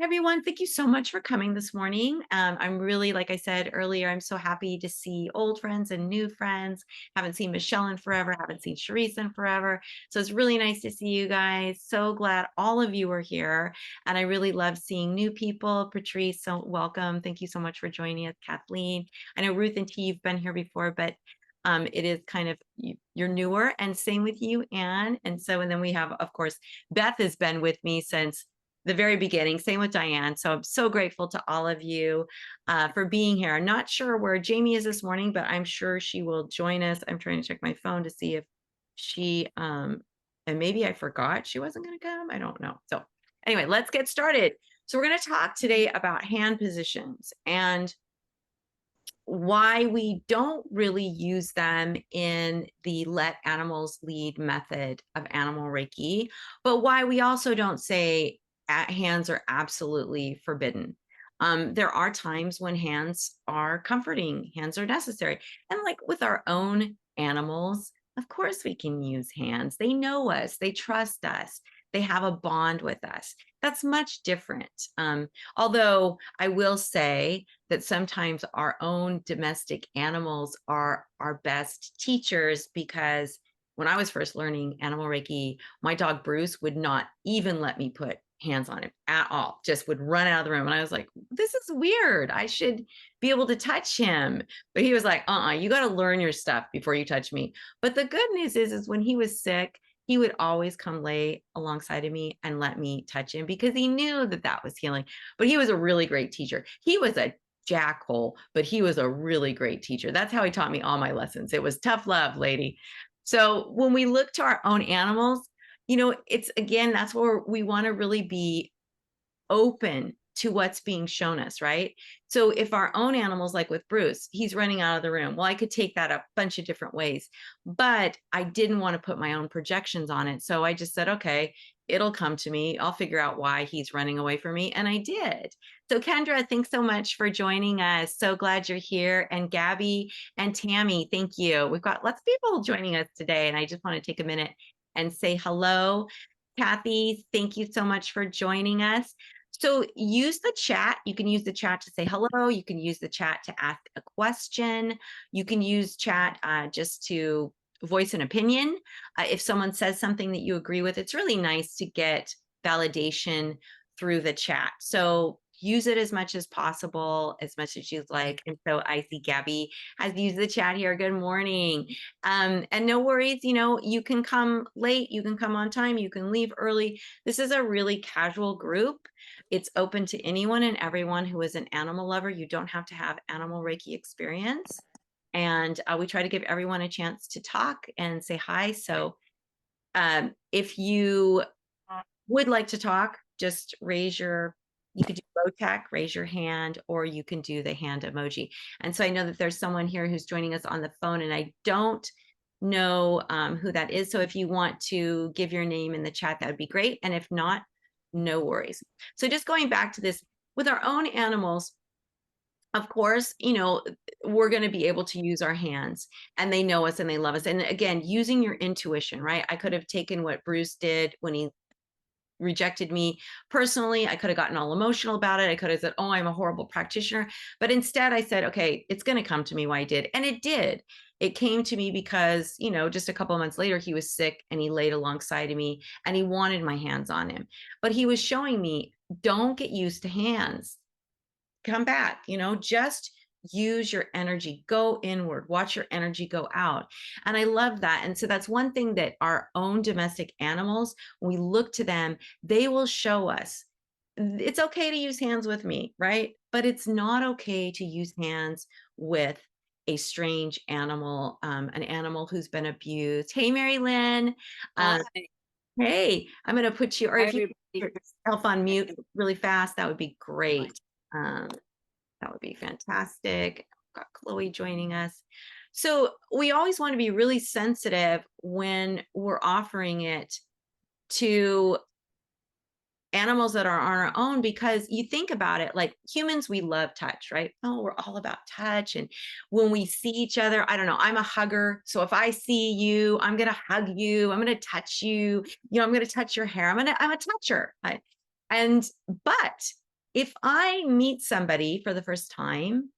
Everyone, thank you so much for coming this morning. I'm really, like I said earlier, I'm so happy to see old friends and new friends. Haven't seen Michelle in forever, haven't seen Sharice in forever. So it's really nice to see you guys. So glad all of you are here. And I really love seeing new people. Patrice, so welcome. Thank you so much for joining us. Kathleen, I know Ruth and T, you've been here before, but it is kind of you're newer, and same with you, Anne. And then we have, of course, Beth has been with me since the very beginning. Same with Diane. So I'm so grateful to all of you for being here. I'm not sure where Jamie is this morning, but I'm sure she will join us. I'm trying to check my phone to see if she, and maybe I forgot she wasn't going to come. I don't know. So anyway, let's get started. So we're going to talk today about hand positions and why we don't really use them in the let animals lead method of animal Reiki, but why we also don't say hands are absolutely forbidden. There are times when hands are comforting, hands are necessary. And like with our own animals, of course we can use hands. They know us, they trust us, they have a bond with us. That's much different. Although I will say that sometimes our own domestic animals are our best teachers, because when I was first learning animal Reiki, my dog Bruce would not even let me put hands on him at all, just would run out of the room. And I was like, this is weird. I should be able to touch him. But he was like, you got to learn your stuff before you touch me. But the good news is when he was sick, he would always come lay alongside of me and let me touch him because he knew that that was healing. But he was a really great teacher. He was a jackhole, but he was a really great teacher. That's how he taught me all my lessons. It was tough love, lady. So when we look to our own animals, it's again, that's where we want to really be open to what's being shown us, right? So if our own animals, like with Bruce, he's running out of the room. Well, I could take that a bunch of different ways, but I didn't want to put my own projections on it. So I just said, okay, it'll come to me. I'll figure out why he's running away from me. And I did. So Kendra, thanks so much for joining us. So glad you're here. And Gabby and Tammy, thank you. We've got lots of people joining us today. And I just want to take a minute and say hello. Kathy, thank you so much for joining us. So use the chat. You can use the chat to say hello. You can use the chat to ask a question. You can use chat just to voice an opinion. If someone says something that you agree with, it's really nice to get validation through the chat. So use it as much as possible, as much as you'd like. And so I see Gabby has used the chat here. Good morning. And no worries, you can come late, you can come on time, you can leave early. This is a really casual group. It's open to anyone and everyone who is an animal lover. You don't have to have animal Reiki experience. And we try to give everyone a chance to talk and say hi. So if you would like to talk, just you could do low tech, raise your hand, or you can do the hand emoji. And so I know that there's someone here who's joining us on the phone, and I don't know who that is. So if you want to give your name in the chat, that would be great. And if not, no worries. So just going back to this, with our own animals, of course, we're going to be able to use our hands, and they know us and they love us. And again, using your intuition, right? I could have taken what Bruce did when he rejected me personally. I could have gotten all emotional about it. I could have said, oh, I'm a horrible practitioner. But instead I said, okay, it's going to come to me why I did. And it did. It came to me because, just a couple of months later, he was sick and he laid alongside of me and he wanted my hands on him. But he was showing me, don't get used to hands. Come back, just use your energy, go inward, watch your energy go out. And I love that. And so that's one thing that our own domestic animals, when we look to them, they will show us it's okay to use hands with me, right? But it's not okay to use hands with a strange animal, an animal who's been abused. Hey, Mary Lynn. Hey, I'm going to put you, or if you put yourself on mute really fast, that would be great. That would be fantastic. We've got Chloe joining us. So we always want to be really sensitive when we're offering it to animals that are on our own, because you think about it, like humans, we love touch, right? Oh, we're all about touch. And when we see each other, I don't know, I'm a hugger. So if I see you, I'm going to hug you. I'm going to touch you. I'm going to touch your hair. I'm a toucher. But if I meet somebody for the first time,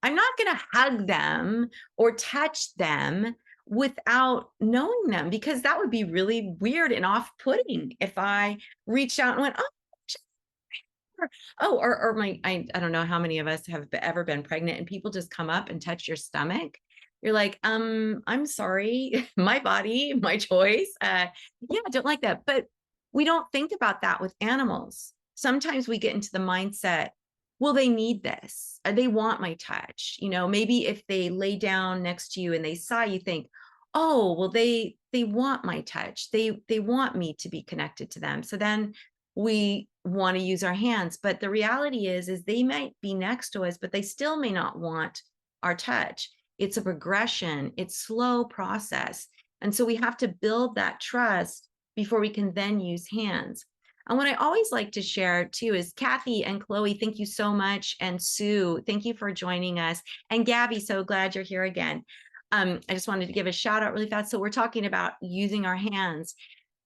I'm not going to hug them or touch them without knowing them, because that would be really weird and off-putting if I reached out and went, "Oh, sure." Oh, or I don't know how many of us have ever been pregnant and people just come up and touch your stomach. You're like, I'm sorry, my body, my choice. Yeah, I don't like that. But we don't think about that with animals. Sometimes we get into the mindset, well, they need this. They want my touch. Maybe if they lay down next to you and they saw you, think, oh, well, they want my touch. They want me to be connected to them. So then we want to use our hands, but the reality is they might be next to us, but they still may not want our touch. It's a progression, it's slow process. And so we have to build that trust before we can then use hands. And what I always like to share too is, Kathy and Chloe, thank you so much. And Sue, thank you for joining us. And Gabby, so glad you're here again. I just wanted to give a shout out really fast. So we're talking about using our hands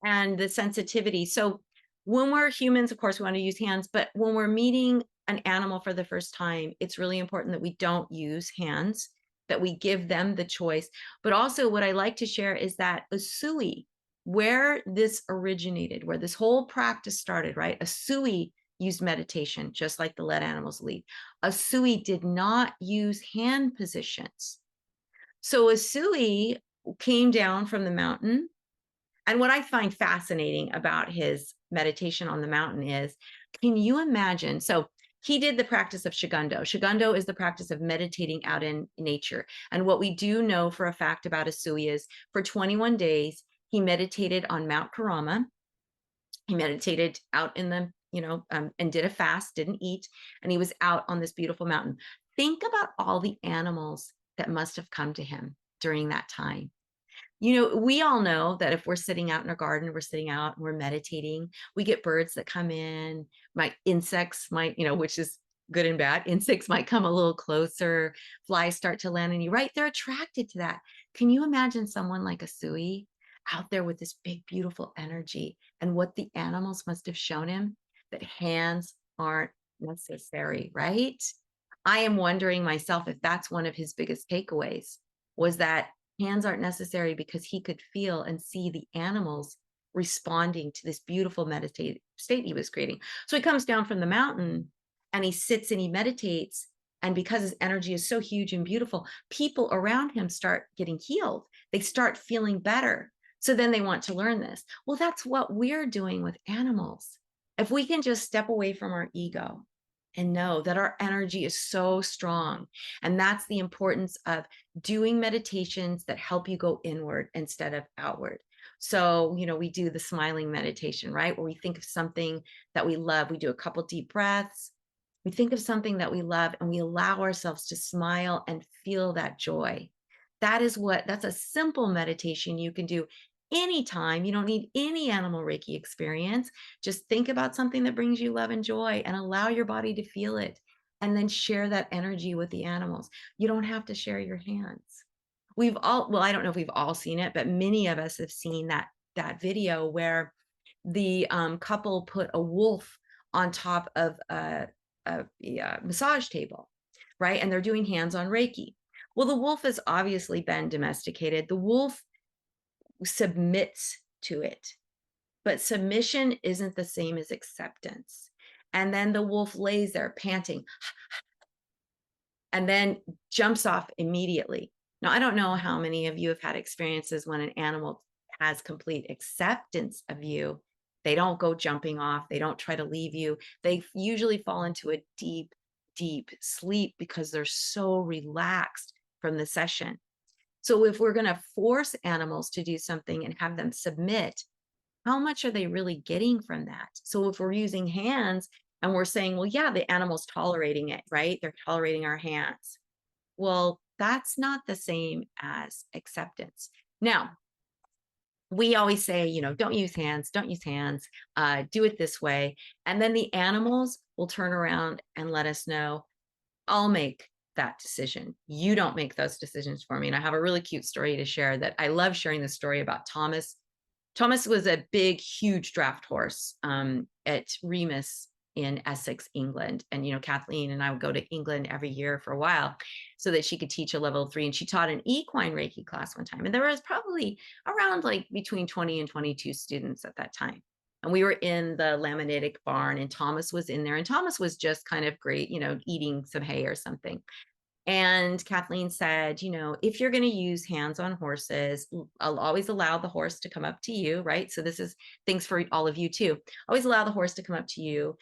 and the sensitivity. So when we're humans, of course, we want to use hands, but when we're meeting an animal for the first time, it's really important that we don't use hands, that we give them the choice. But also, what I like to share is that Usui, where this originated, where this whole practice started, right? Usui used meditation, just like the lead animals lead. Usui did not use hand positions. So Usui came down from the mountain, and what I find fascinating about his meditation on the mountain is, can you imagine? So he did the practice of Shigundo. Shigundo is the practice of meditating out in nature. And what we do know for a fact about Usui is, for 21 days, he meditated on Mount Karama. He meditated out in the, and did a fast, didn't eat, and he was out on this beautiful mountain. Think about all the animals that must have come to him during that time. We all know that if we're sitting out in our garden, we're sitting out and we're meditating, we get birds that come in, insects might, which is good and bad. Insects might come a little closer, flies start to land on you, right? They're attracted to that. Can you imagine someone like a Sui out there with this big, beautiful energy, and what the animals must have shown him? That hands aren't necessary, right? I am wondering myself if that's one of his biggest takeaways, was that hands aren't necessary, because he could feel and see the animals responding to this beautiful meditative state he was creating. So he comes down from the mountain and he sits and he meditates. And because his energy is so huge and beautiful, people around him start getting healed. They start feeling better. So then they want to learn this. Well, that's what we're doing with animals. If we can just step away from our ego and know that our energy is so strong, and that's the importance of doing meditations that help you go inward instead of outward. So, we do the smiling meditation, right? Where we think of something that we love. We do a couple deep breaths. We think of something that we love and we allow ourselves to smile and feel that joy. That's a simple meditation you can do anytime. You don't need any animal Reiki experience. Just think about something that brings you love and joy and allow your body to feel it. And then share that energy with the animals. You don't have to share your hands. Well, I don't know if we've all seen it, but many of us have seen that video where the couple put a wolf on top of a massage table, right? And they're doing hands-on Reiki. Well, the wolf has obviously been domesticated. The wolf submits to it, but submission isn't the same as acceptance. And then the wolf lays there panting and then jumps off immediately. Now, I don't know how many of you have had experiences when an animal has complete acceptance of you. They don't go jumping off. They don't try to leave you. They usually fall into a deep, deep sleep because they're so relaxed from the session. So if we're going to force animals to do something and have them submit, how much are they really getting from that? So if we're using hands and we're saying, well, yeah, the animal's tolerating it, right? They're tolerating our hands. Well, that's not the same as acceptance. Now, we always say, don't use hands, don't use hands, do it this way. And then the animals will turn around and let us know, I'll make that decision. You don't make those decisions for me. And I have a really cute story to share that I love sharing the story about Thomas. Thomas was a big, huge draft horse at Remus in Essex, England. And, Kathleen and I would go to England every year for a while so that she could teach a level 3. And she taught an equine Reiki class one time. And there was probably around like between 20 and 22 students at that time. And we were in the laminitic barn, and Thomas was in there. And Thomas was just kind of great, eating some hay or something. And Kathleen said, if you're going to use hands on horses, I'll always allow the horse to come up to you, right? So this is things for all of you too. Always allow the horse to come up to you.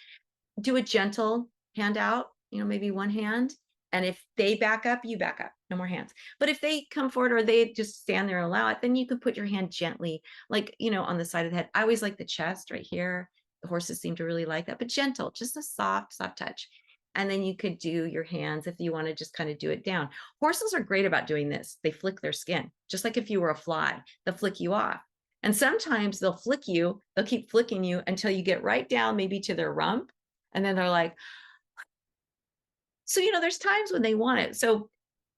Do a gentle hand out, maybe one hand. And if they back up, you back up, no more hands. But if they come forward or they just stand there and allow it, then you can put your hand gently, like, on the side of the head. I always like the chest right here. The horses seem to really like that, but gentle, just a soft, soft touch. And then you could do your hands if you want to just kind of do it down. Horses are great about doing this. They flick their skin, just like if you were a fly, they'll flick you off. And sometimes they'll flick you, they'll keep flicking you until you get right down maybe to their rump. And then they're like, so, there's times when they want it. So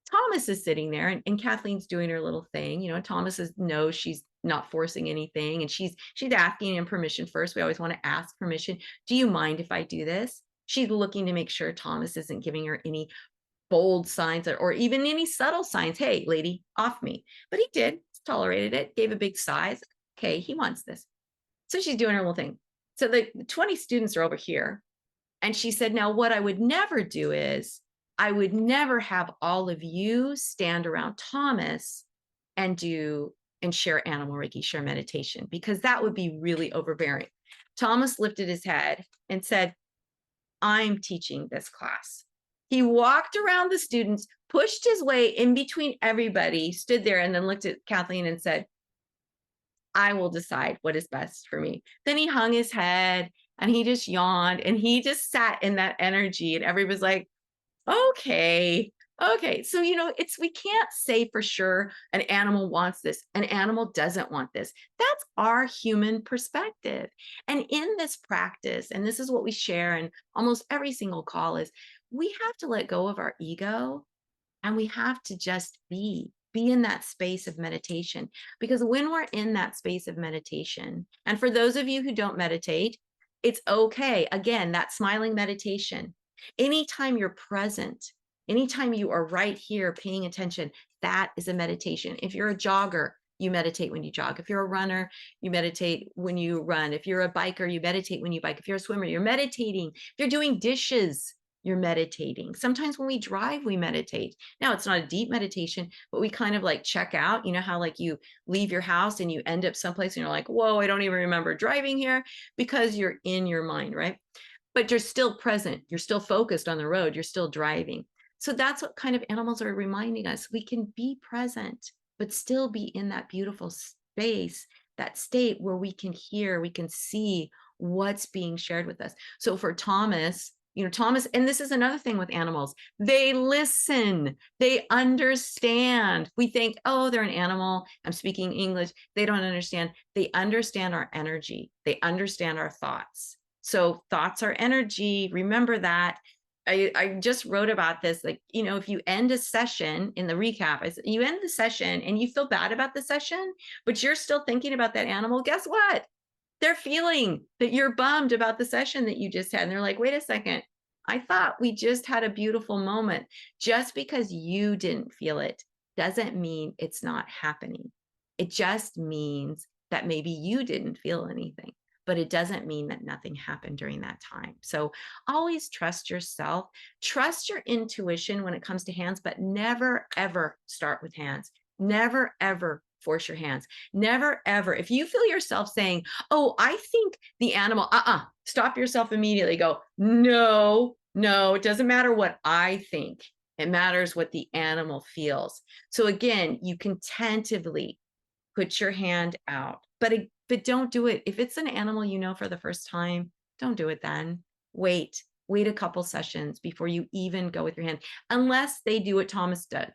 Thomas is sitting there and Kathleen's doing her little thing, Thomas knows she's not forcing anything. And she's asking him permission first. We always want to ask permission. Do you mind if I do this? She's looking to make sure Thomas isn't giving her any bold signs or even any subtle signs. Hey, lady, off me. But he did, tolerated it, gave a big sigh. Okay, he wants this. So she's doing her little thing. So the 20 students are over here. And she said, now what I would never do is I would never have all of you stand around Thomas and share Animal Reiki, share meditation, because that would be really overbearing. Thomas lifted his head and said, I'm teaching this class. He walked around the students, pushed his way in between everybody, stood there, and then looked at Kathleen and said, I will decide what is best for me. Then he hung his head and he just yawned and he just sat in that energy, and everybody's like, okay. So, we can't say for sure an animal wants this, an animal doesn't want this. That's our human perspective. And in this practice, and this is what we share in almost every single call, is we have to let go of our ego and we have to just be in that space of meditation. Because when we're in that space of meditation, and for those of you who don't meditate, it's okay. Again, that smiling meditation, anytime you're present, anytime you are right here paying attention, that is a meditation. If you're a jogger, you meditate when you jog. If you're a runner, you meditate when you run. If you're a biker, you meditate when you bike. If you're a swimmer, you're meditating. If you're doing dishes, you're meditating. Sometimes when we drive, we meditate. Now, it's not a deep meditation, but we kind of like check out. You know how like you leave your house and you end up someplace and you're like, whoa, I don't even remember driving here, because you're in your mind, right? But you're still present. You're still focused on the road. You're still driving. So that's what kind of animals are reminding us. We can be present, but still be in that beautiful space, that state where we can hear, we can see what's being shared with us. So for Thomas, Thomas, and this is another thing with animals, they listen, they understand. We think, oh, they're an animal, I'm speaking English. They don't understand. They understand our energy. They understand our thoughts. So thoughts are energy. Remember that. I just wrote about this. Like, if you end a session in the recap, I said, you end the session and you feel bad about the session, but you're still thinking about that animal. Guess what? They're feeling that you're bummed about the session that you just had. And they're like, wait a second. I thought we just had a beautiful moment. Just because you didn't feel it doesn't mean it's not happening. It just means that maybe you didn't feel anything, but it doesn't mean that nothing happened during that time. So always trust yourself, trust your intuition when it comes to hands, but never, ever start with hands. Never, ever force your hands. Never, ever. If you feel yourself saying, oh, I think the animal, stop yourself immediately. Go, no, it doesn't matter what I think. It matters what the animal feels. So again, you can tentatively put your hand out, but don't do it. If it's an animal for the first time, don't do it then. Wait a couple sessions before you even go with your hand, unless they do what Thomas did,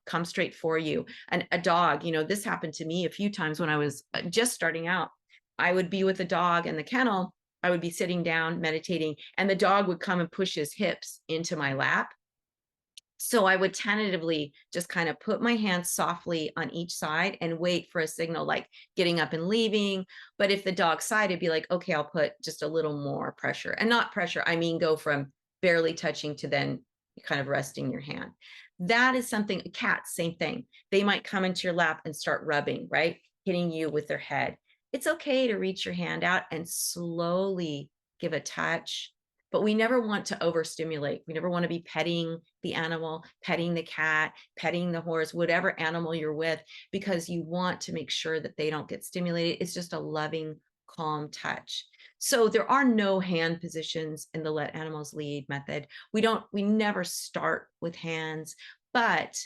come straight for you. And a dog, this happened to me a few times when I was just starting out. I would be with a dog in the kennel. I would be sitting down meditating, and the dog would come and push his hips into my lap. So I would tentatively just kind of put my hands softly on each side and wait for a signal like getting up and leaving. But if the dog side, it'd be like, okay, I'll put just a little more pressure, and not pressure, I mean, go from barely touching to then kind of resting your hand. That is something, cats, same thing. They might come into your lap and start rubbing, right? Hitting you with their head. It's okay to reach your hand out and slowly give a touch, but we never want to overstimulate. We never want to be petting the animal, petting the cat, petting the horse, whatever animal you're with, because you want to make sure that they don't get stimulated. It's just a loving, calm touch. So there are no hand positions in the let animals lead method. We never start with hands, but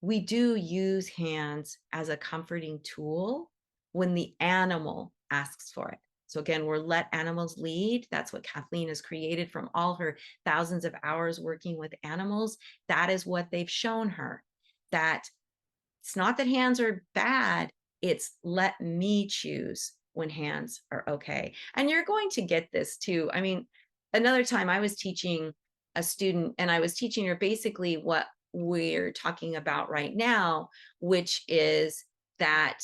we do use hands as a comforting tool when the animal asks for it. So again, we're let animals lead. That's what Kathleen has created from all her thousands of hours working with animals. That is what they've shown her, that it's not that hands are bad, it's let me choose when hands are okay. And you're going to get this too. I mean, another time I was teaching a student, and I was teaching her basically what we're talking about right now, which is that,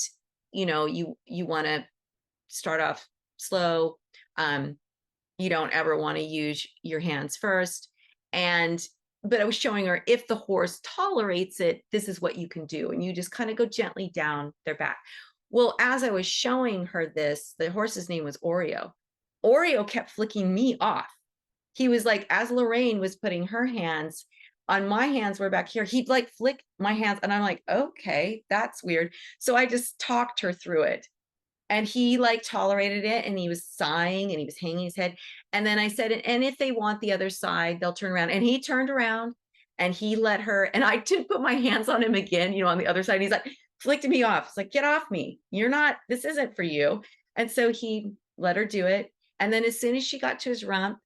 you want to start off slow. You don't ever want to use your hands first. But I was showing her, if the horse tolerates it, this is what you can do. And you just kind of go gently down their back. Well, as I was showing her this, the horse's name was Oreo. Oreo kept flicking me off. He was like, as Lorraine was putting her hands on my hands, were back here, he'd like flick my hands. And I'm like, okay, that's weird. So I just talked her through it. And he like tolerated it, and he was sighing and he was hanging his head. And then I said, and if they want the other side, they'll turn around. And he turned around and he let her, and I did put my hands on him again, on the other side. And he's like, flicked me off. It's like, get off me. This isn't for you. And so he let her do it. And then as soon as she got to his rump,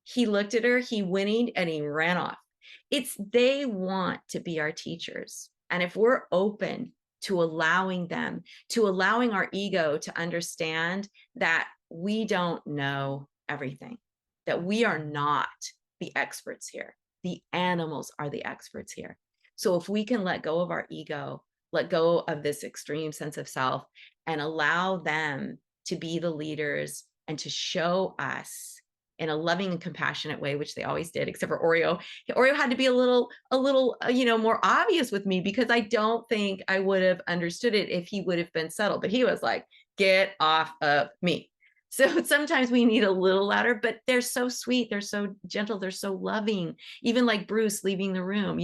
he looked at her, he whinnied, and he ran off. They want to be our teachers. And if we're open to allowing them, to allowing our ego to understand that we don't know everything, that we are not the experts here. The animals are the experts here. So if we can let go of our ego, let go of this extreme sense of self, and allow them to be the leaders and to show us in a loving and compassionate way, which they always did, except for Oreo. Oreo had to be a little, more obvious with me, because I don't think I would have understood it if he would have been subtle. But he was like, get off of me. So sometimes we need a little louder, but they're so sweet. They're so gentle. They're so loving. Even like Bruce leaving the room,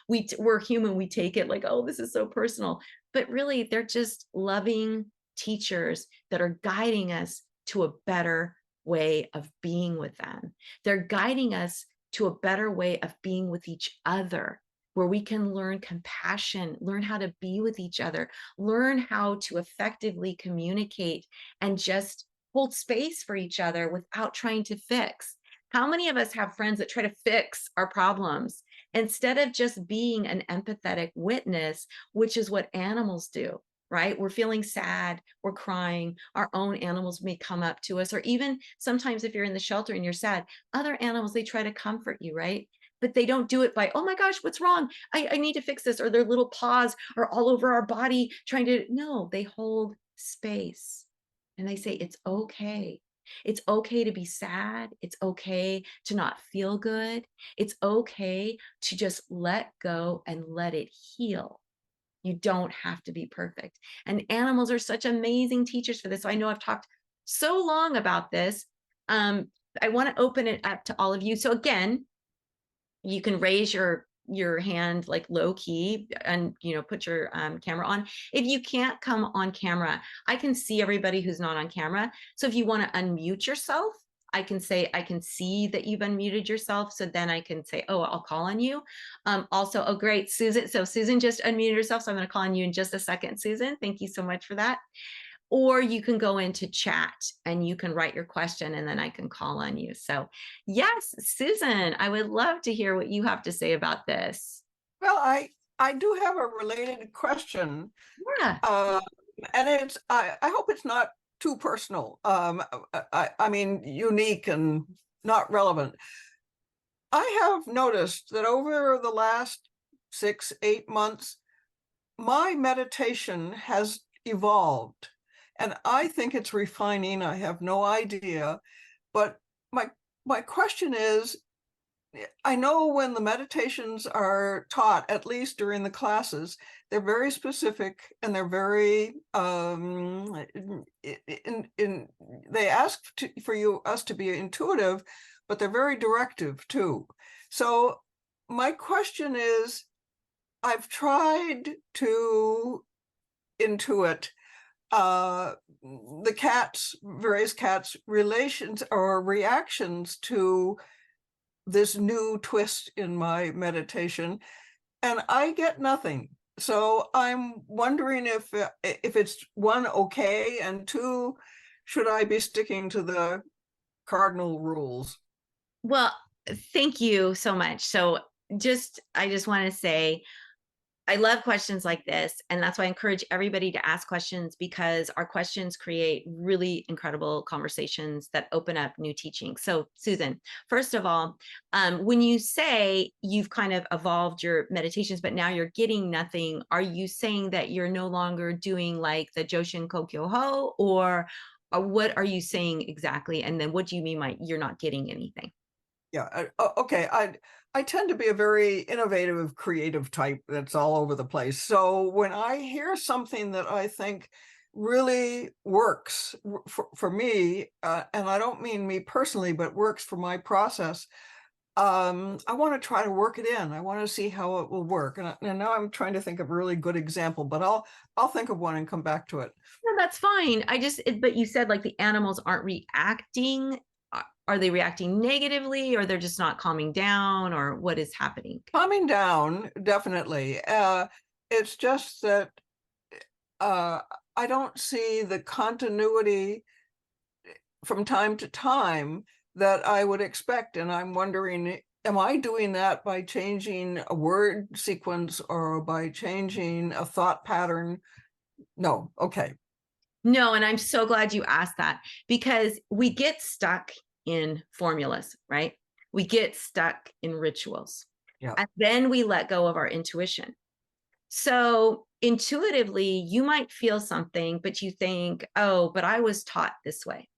we're human. We take it like, oh, this is so personal. But really, they're just loving teachers that are guiding us to a better way of being with them. They're guiding us to a better way of being with each other, where we can learn compassion, learn how to be with each other, learn how to effectively communicate and just hold space for each other without trying to fix. How many of us have friends that try to fix our problems instead of just being an empathetic witness, which is what animals do? Right? We're feeling sad, we're crying, our own animals may come up to us, or even sometimes if you're in the shelter and you're sad, other animals, they try to comfort you, right? But they don't do it by, oh my gosh, what's wrong? I need to fix this, or their little paws are all over our body trying to, no, they hold space and they say, it's okay. It's okay to be sad. It's okay to not feel good. It's okay to just let go and let it heal. You don't have to be perfect. And animals are such amazing teachers for this. So I know I've talked so long about this. I want to open it up to all of you. So again, you can raise your hand like low key and put your camera on. If you can't come on camera, I can see everybody who's not on camera. So if you want to unmute yourself, I can say, I can see that you've unmuted yourself. So then I can say, oh, I'll call on you. Also, oh, great, Susan. So Susan just unmuted herself. So I'm going to call on you in just a second, Susan. Thank you so much for that. Or you can go into chat and you can write your question and then I can call on you. So yes, Susan, I would love to hear what you have to say about this. Well, I do have a related question. Yeah. And I hope it's not too personal. I mean, unique and not relevant. I have noticed that over the last 6, 8 months, my meditation has evolved, and I think it's refining. I have no idea, but my my question is, I know when the meditations are taught, at least during the classes, they're very specific and they're very in they ask for us to be intuitive, but they're very directive too. So my question is, I've tried to intuit the various cats' relations or reactions to this new twist in my meditation, and I get nothing. So I'm wondering if it's one, okay, and two, should I be sticking to the cardinal rules? Well, thank you so much. So I just want to say I love questions like this. And that's why I encourage everybody to ask questions, because our questions create really incredible conversations that open up new teaching. So, Susan, first of all, when you say you've kind of evolved your meditations, but now you're getting nothing, are you saying that you're no longer doing like the Joshin Kokyo Ho, or what are you saying exactly? And then what do you mean by you're not getting anything? Yeah. Okay. I tend to be a very innovative, creative type that's all over the place. So when I hear something that I think really works for me, and I don't mean me personally, but works for my process, I want to try to work it in. I want to see how it will work. And now I'm trying to think of a really good example, but I'll think of one and come back to it. No, that's fine. But you said like the animals aren't reacting. Are they reacting negatively, or they're just not calming down, or what is happening? Calming down, definitely. It's just that uh, I don't see the continuity from time to time that I would expect. And I'm wondering, am I doing that by changing a word sequence or by changing a thought pattern? No. Okay. No, and I'm so glad you asked that, because we get stuck in formulas, right? We get stuck in rituals, Yeah. and then we let go of our intuition. So intuitively, you might feel something, but you think, oh, but I was taught this way.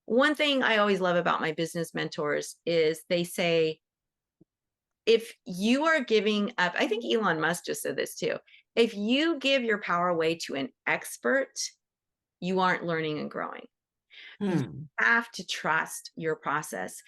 One thing I always love about my business mentors is they say, if you are giving up, I think Elon Musk just said this too. If you give your power away to an expert, you aren't learning and growing. You Hmm. have to trust your process.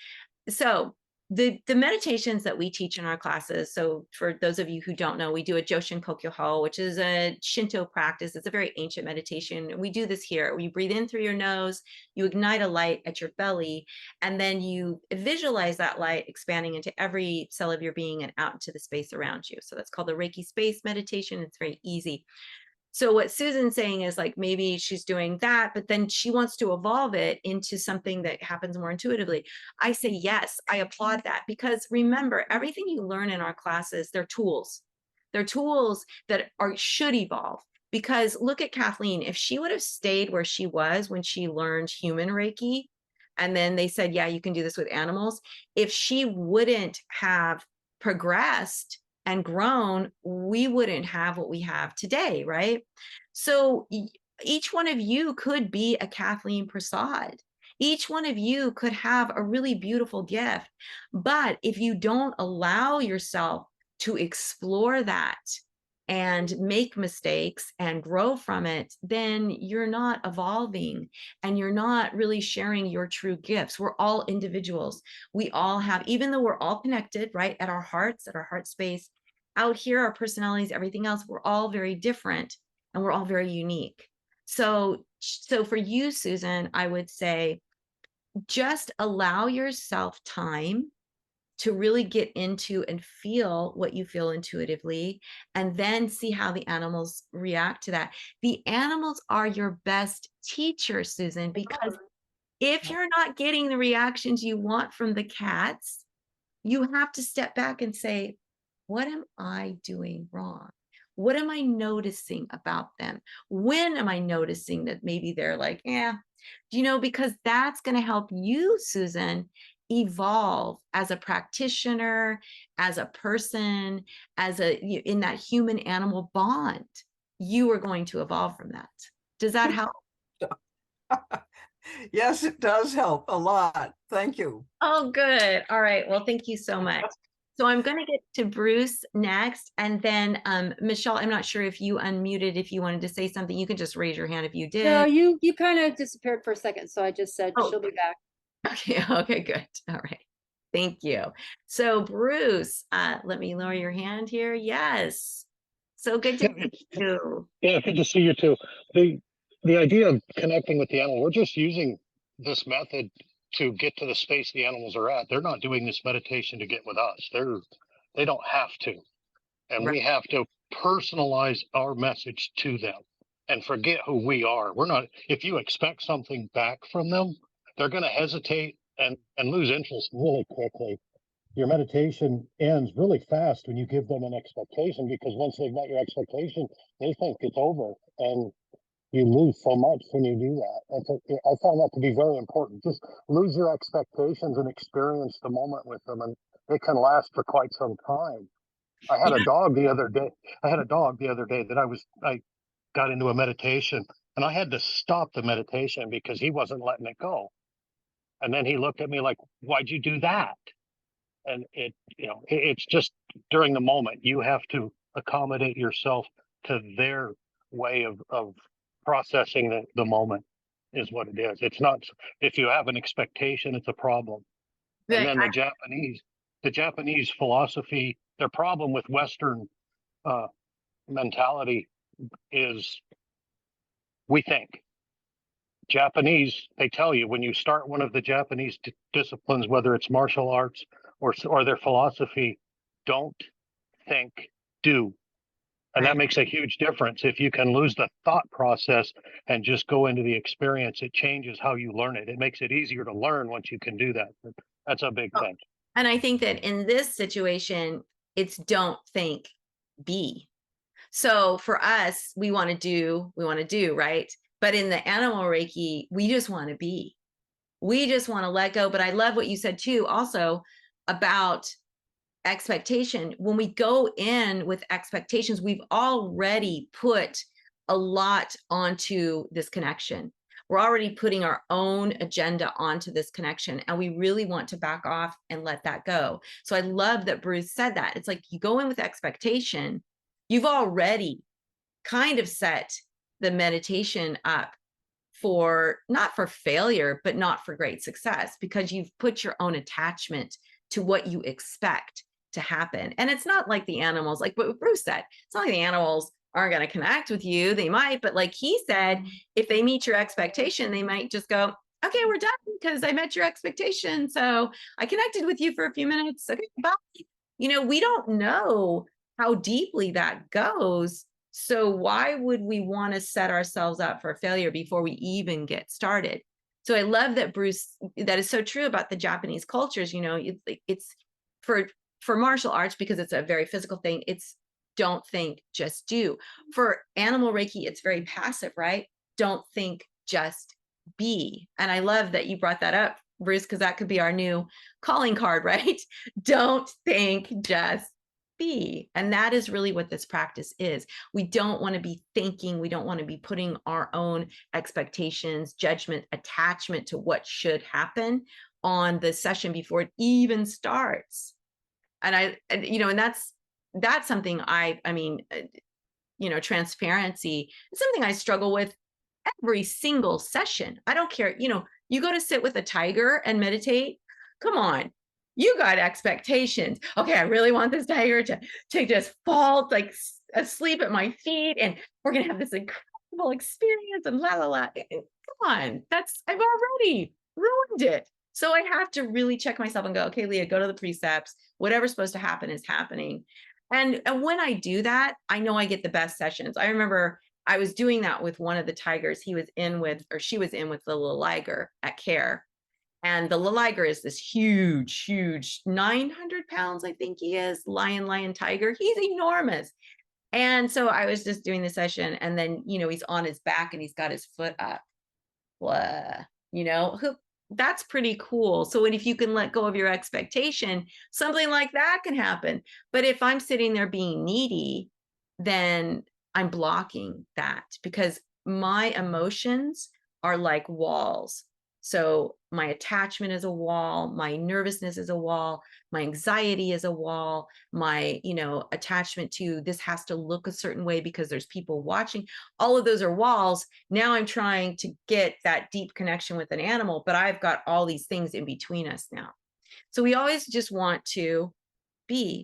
So the meditations that we teach in our classes, so for those of you who don't know, we do a Joshin Kokyo Ho, which is a Shinto practice. It's a very ancient meditation. We do this here. You breathe in through your nose, you ignite a light at your belly, and then you visualize that light expanding into every cell of your being and out into the space around you. So that's called the Reiki space meditation. It's very easy. So what Susan's saying is like maybe she's doing that, but then she wants to evolve it into something that happens more intuitively. I say yes, I applaud that, because remember, everything you learn in our classes, they're tools. They're tools that are should evolve. Because look at Kathleen, if she would have stayed where she was when she learned human Reiki, and then they said, yeah, you can do this with animals. If she wouldn't have progressed and grown, we wouldn't have what we have today, right? So each one of you could be a Kathleen Prasad. Each one of you could have a really beautiful gift. But if you don't allow yourself to explore that and make mistakes and grow from it, then you're not evolving and you're not really sharing your true gifts. We're all individuals. We all have, even though we're all connected, right, at our hearts, at our heart space, out here, our personalities, everything else, we're all very different and we're all very unique. So for you, Susan, I would say just allow yourself time to really get into and feel what you feel intuitively, and then see how the animals react to that. The animals are your best teacher, Susan, because if you're not getting the reactions you want from the cats, you have to step back and say, what am I doing wrong? What am I noticing about them? When am I noticing that maybe they're like, yeah, because that's going to help you, Susan, evolve as a practitioner, as a person, in that human animal bond. You are going to evolve from that. Does that help? Yes, it does help a lot. Thank you. Oh, good. All right. Well, thank you so much. So I'm going to get to Bruce next. And then Michelle, I'm not sure if you unmuted, if you wanted to say something. You can just raise your hand if you No, did. you kind of disappeared for a second, so I just said Oh, she'll be back. okay. Okay, good. All right. Thank you. So Bruce, let me lower your hand here. Yes. So good to Yeah, see you. yeah, good to see you too. The the idea of connecting with the animal, we're just using this method to get to the space the animals are at. They're not doing this meditation to get with us. They don't have to. And Right. we have to personalize our message to them and forget who we are. We're not, if you expect something back from them, they're going to hesitate and lose interest really quickly. Your meditation ends really fast when you give them an expectation, because once they've met your expectation, they think it's over, and you lose so much when you do that. I found that to be very important. Just lose your expectations and experience the moment with them, and it can last for quite some time. I had a Yeah. dog the other day. I had a dog the other day that I got into a meditation, and I had to stop the meditation because he wasn't letting it go. And then he looked at me like, "Why'd you do that?" And it's just during the moment you have to accommodate yourself to their way of processing the moment is what it is. It's not, if you have an expectation, it's a problem. And Right. then the Japanese philosophy, their problem with Western uh, mentality is we think. Japanese, they tell you when you start one of the Japanese disciplines, whether it's martial arts or their philosophy, don't think, do. And Right. that makes a huge difference. If you can lose the thought process and just go into the experience, it changes how you learn it. It makes it easier to learn once you can do that. That's a big Oh, thing. and I think that in this situation, it's don't think, be. So for us, we want to do, right? But in the animal Reiki, we just want to be. We just want to let go. But I love what you said too, also about expectation. When we go in with expectations, we've already put a lot onto this connection. We're already putting our own agenda onto this connection, and we really want to back off and let that go. So I love that Bruce said that. It's like you go in with expectation, you've already kind of set the meditation up for not for failure, but not for great success, because you've put your own attachment to what you expect to happen. And it's not like the animals, like what Bruce said, it's not like the animals aren't going to connect with you. They might, but like he said, if they meet your expectation, they might just go, okay, we're done because I met your expectation. So I connected with you for a few minutes. Okay, bye. We don't know how deeply that goes. So why would we want to set ourselves up for failure before we even get started? So I love that Bruce, that is so true about the Japanese cultures. It's for martial arts, because it's a very physical thing. It's don't think, just do. For animal Reiki, it's very passive, right? Don't think, just be. And I love that you brought that up, Bruce, because that could be our new calling card, right? Don't think, just be. And that is really what this practice is. We don't want to be thinking, we don't want to be putting our own expectations, judgment, attachment to what should happen on the session before it even starts. And that's something transparency is something I struggle with every single session. I don't care. You go to sit with a tiger and meditate. Come on. You got expectations. Okay, I really want this tiger to just fall like asleep at my feet, and we're gonna have this incredible experience and la la la. Come on, I've already ruined it. So I have to really check myself and go, okay, Leah, go to the precepts. Whatever's supposed to happen is happening. And when I do that, I know I get the best sessions. I remember I was doing that with one of the tigers. She was in with the little liger at care. And the liger is this huge, huge 900 pounds, I think he is, lion tiger. He's enormous. And so I was just doing the session, and then, he's on his back and he's got his foot up. Blah, who that's pretty cool. So if you can let go of your expectation, something like that can happen. But if I'm sitting there being needy, then I'm blocking that because my emotions are like walls. So my attachment is a wall, my nervousness is a wall, my anxiety is a wall, my, attachment to this has to look a certain way because there's people watching. All of those are walls. Now I'm trying to get that deep connection with an animal, but I've got all these things in between us now. So we always just want to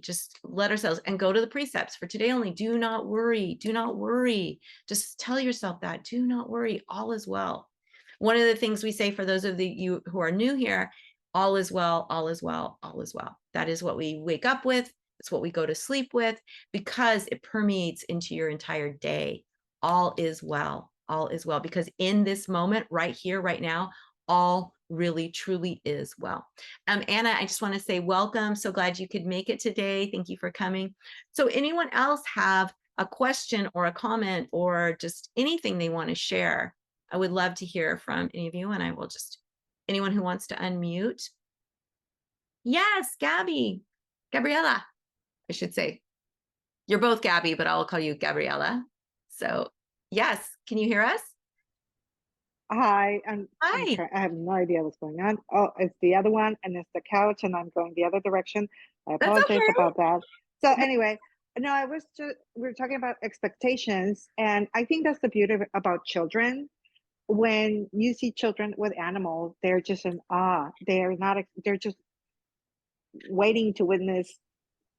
just let ourselves and go to the precepts for today only. Do not worry. Do not worry. Just tell yourself that. Do not worry. All is well. One of the things we say for those of you who are new here, all is well, all is well, all is well. That is what we wake up with. It's what we go to sleep with because it permeates into your entire day. All is well. All is well. Because in this moment, right here, right now, all really truly is well. Anna, I just want to say welcome. So glad you could make it today. Thank you for coming. So anyone else have a question or a comment or just anything they want to share? I would love to hear from any of you, and I will just, anyone who wants to unmute. Yes, Gabriella, I should say. You're both Gabby, but I'll call you Gabriella. So yes, can you hear us? Hi, Hi. I have no idea what's going on. Oh, it's the other one, and it's the couch, and I'm going the other direction. I That's apologize okay. about that. So anyway, no, we were talking about expectations, and I think that's the beauty about children. When you see children with animals, they're just in awe. They're just waiting to witness